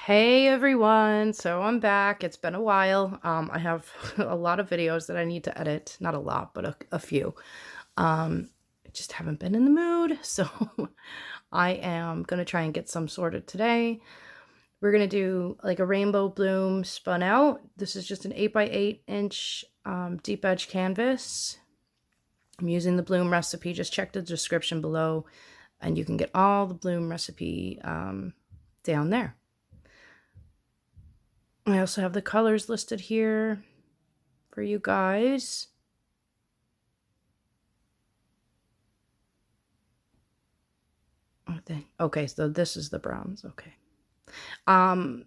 Hey everyone, so I'm back. It's been a while. I have a lot of videos that I need to edit. Not a lot, but a few. I just haven't been in the mood, so I am gonna try and get some sorted today. We're gonna do like a rainbow bloom spun out. This is just an 8x8 inch deep edge canvas. I'm using the bloom recipe. Just check the description below, and you can get all the bloom recipe down there. I also have the colors listed here for you guys. Okay, so this is the browns. Okay. Our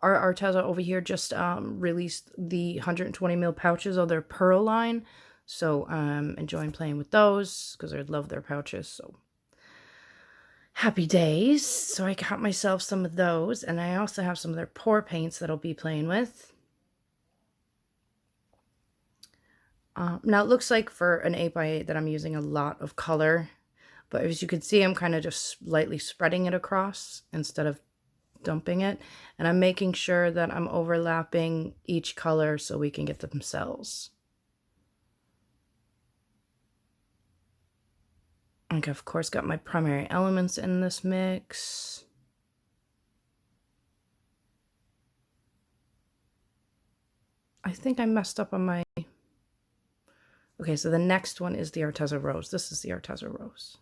Arteza over here just released the 120 ml pouches of their pearl line. So I'm enjoying playing with those because I love their pouches. So happy days. So I got myself some of those, and I also have some of their pour paints that I'll be playing with. Now it looks like for an 8x8 that I'm using a lot of color, but as you can see, I'm kind of just lightly spreading it across instead of dumping it. And I'm making sure that I'm overlapping each color so we can get them cells. I've of course got my primary elements in this mix. I think I messed up on my... Okay, so the next one is the Arteza Rose. This is the Arteza Rose.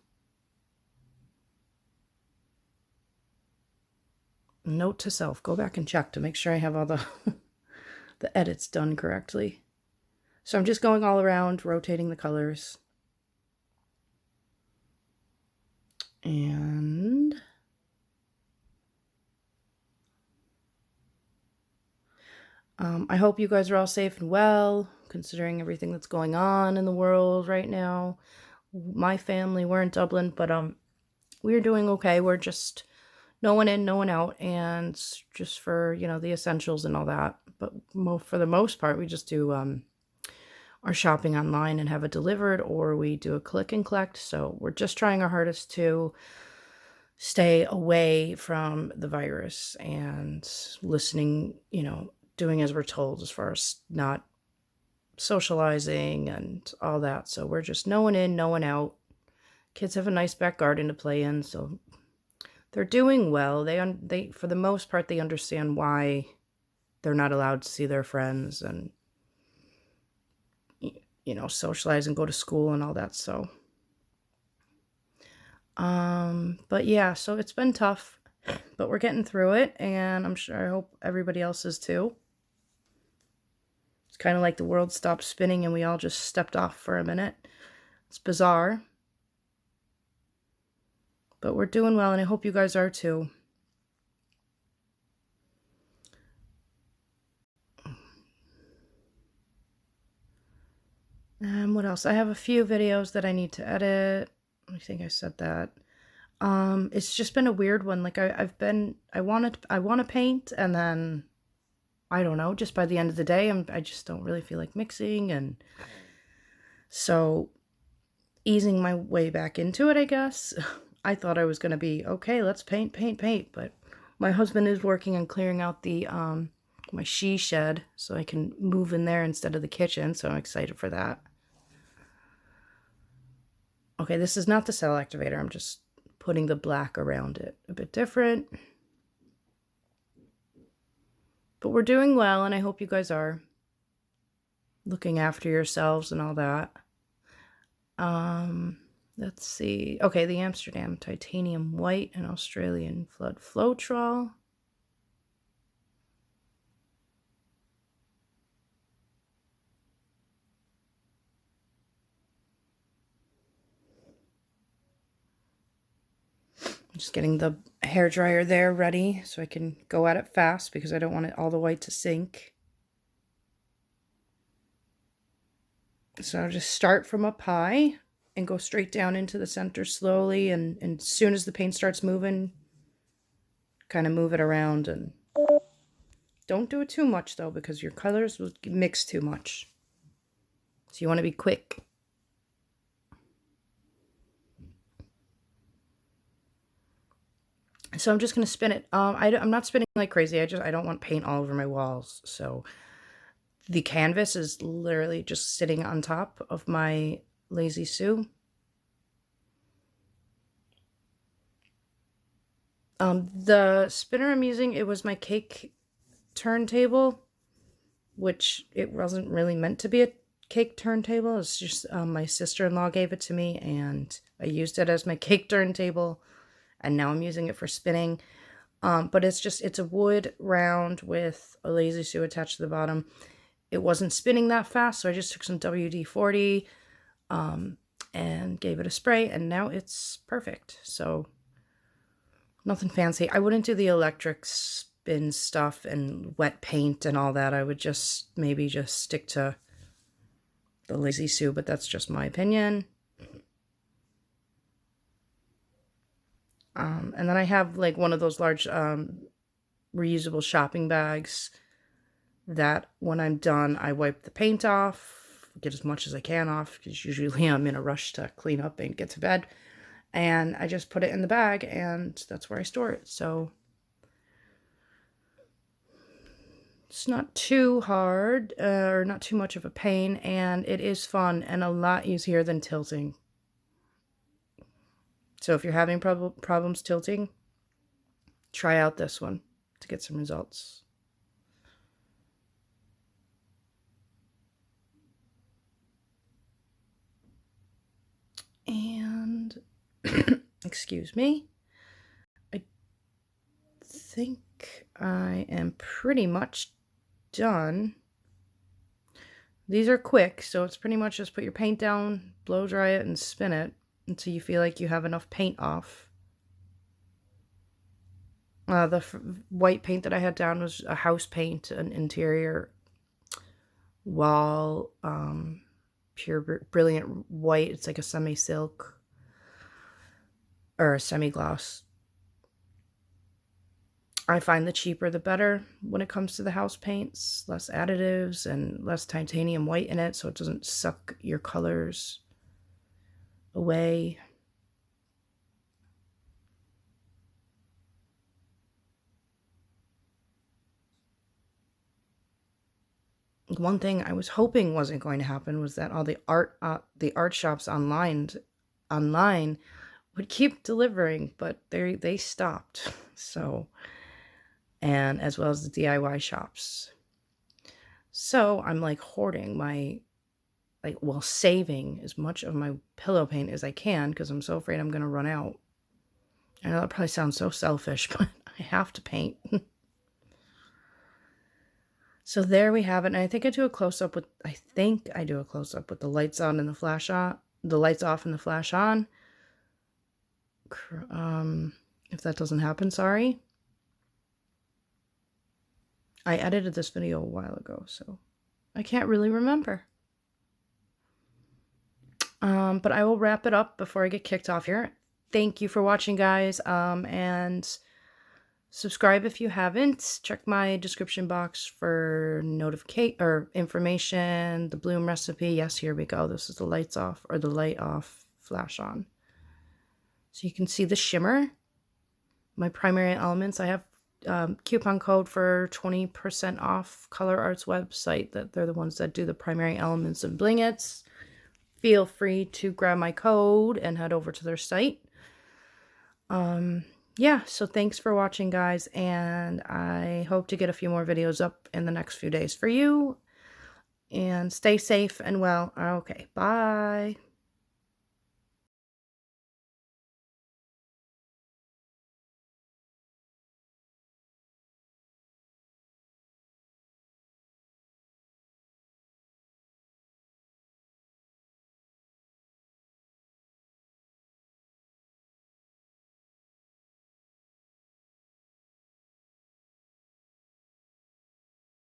Note to self, go back and check to make sure I have all the the edits done correctly. So I'm just going all around, rotating the colors. And I hope you guys are all safe and well, considering everything that's going on in the world right now. My family, we're in Dublin, but we're doing okay. We're just no one in, no one out, and just for, you know, the essentials and all that. But for the most part, we just do our shopping online and have it delivered, or we do a click and collect. So we're just trying our hardest to stay away from the virus and listening, you know, doing as we're told as far as not socializing and all that. So we're just no one in, no one out. Kids have a nice back garden to play in, so they're doing well. They for the most part, they understand why they're not allowed to see their friends and, you know, socialize and go to school and all that. So but yeah, so it's been tough, but we're getting through it, and I hope everybody else is too. It's kind of like the world stopped spinning and we all just stepped off for a minute. It's bizarre, but we're doing well, and I hope you guys are too. What else? I have a few videos that I need to edit. I think I said that. It's just been a weird one. Like I want to paint, and then I don't know, just by the end of the day, I just don't really feel like mixing, and so easing my way back into it, I guess. I thought I was going to be, okay, let's paint, but my husband is working on clearing out the my she shed so I can move in there instead of the kitchen, so I'm excited for that. Okay, this is not the cell activator. I'm just putting the black around it. A bit different. But we're doing well, and I hope you guys are looking after yourselves and all that. Let's see. Okay, the Amsterdam Titanium White and Australian Flood Floetrol. Just getting the hairdryer there ready so I can go at it fast because I don't want all the white to sink. So I'll just start from up high and go straight down into the center slowly, and as soon as the paint starts moving, kind of move it around. And don't do it too much though, because your colors will mix too much. So you want to be quick. So I'm just going to spin it. I'm not spinning like crazy. I don't want paint all over my walls. So the canvas is literally just sitting on top of my Lazy Sue. The spinner I'm using, it was my cake turntable, which it wasn't really meant to be a cake turntable. It's just my sister-in-law gave it to me, and I used it as my cake turntable, and now I'm using it for spinning. But it's a wood round with a Lazy Sue attached to the bottom. It wasn't spinning that fast, so I just took some WD-40 and gave it a spray, and now it's perfect. So nothing fancy. I wouldn't do the electric spin stuff and wet paint and all that. I would maybe just stick to the Lazy Sue, but that's just my opinion. And then I have like one of those large reusable shopping bags that when I'm done, I wipe the paint off, get as much as I can off, because usually I'm in a rush to clean up and get to bed. And I just put it in the bag, and that's where I store it. So it's not too hard or not too much of a pain, and it is fun and a lot easier than tilting. So if you're having problems tilting, try out this one to get some results. And excuse me, I think I am pretty much done. These are quick, so it's pretty much just put your paint down, blow dry it, and spin it until you feel like you have enough paint off. The white paint that I had down was a house paint, an interior wall, pure brilliant white. It's like a semi-silk or a semi-gloss. I find the cheaper the better when it comes to the house paints. Less additives and less titanium white in it, so it doesn't suck your colors away. One thing I was hoping wasn't going to happen was that all the art shops online would keep delivering, but they stopped. So, and as well as the DIY shops. So I'm like hoarding saving as much of my pillow paint as I can, because I'm so afraid I'm going to run out. I know that probably sounds so selfish, but I have to paint. So there we have it. And I think I do a close-up with the lights on and the flash on, the lights off and the flash on. If that doesn't happen, sorry. I edited this video a while ago, so I can't really remember. But I will wrap it up before I get kicked off here. Thank you for watching, guys. And subscribe if you haven't. Check my description box for notification or information, the bloom recipe. Yes, here we go. This is the lights off, or the light off, flash on. So you can see the shimmer. My primary elements, I have coupon code for 20% off ColorArt's website. That they're the ones that do the primary elements and blingets. Feel free to grab my code and head over to their site. Yeah, so thanks for watching, guys, and I hope to get a few more videos up in the next few days for you. And stay safe and well. Okay, bye.